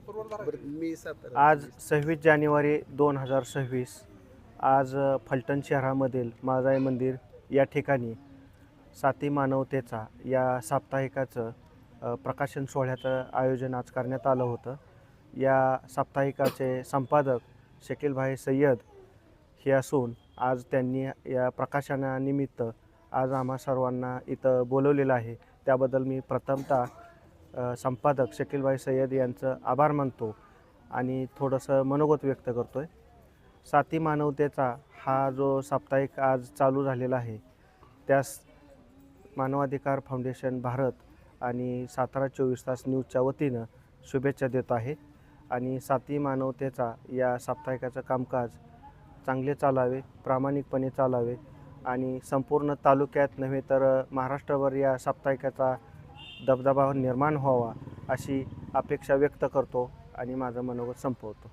आज 26 जानेवारी 2026 आज फलटण शहरामधील माळराई मंदिर या ठिकाणी साती मानवतेचा या साप्ताहिकाचं प्रकाशन सोहळ्याचं आयोजन आज करण्यात आलं होतं. या साप्ताहिकाचे संपादक शकीलभाई सय्यद हे असून आज त्यांनी या प्रकाशनानिमित्त आज आम्हा सर्वांना इथं बोलवलेलं आहे. त्याबद्दल मी प्रथमतः संपादक शकीलभाई सय्यद यांचं आभार मानतो आणि थोडंसं मनोगत व्यक्त करतो आहे. साती मानवतेचा हा जो साप्ताहिक आज चालू झालेला आहे त्यास मानवाधिकार फाउंडेशन भारत आणि सातारा 24 तास न्यूजच्या वतीनं शुभेच्छा देत आहे. आणि साती मानवतेचा या साप्ताहिकाचं कामकाज चांगले चालावे, प्रामाणिकपणे चालावे आणि संपूर्ण तालुक्यात नव्हे तर महाराष्ट्रभर या साप्ताहिकाचा दबदबा निर्माण व्हावा अशी अपेक्षा व्यक्त करतो आणि माझं मनोगत संपवतो.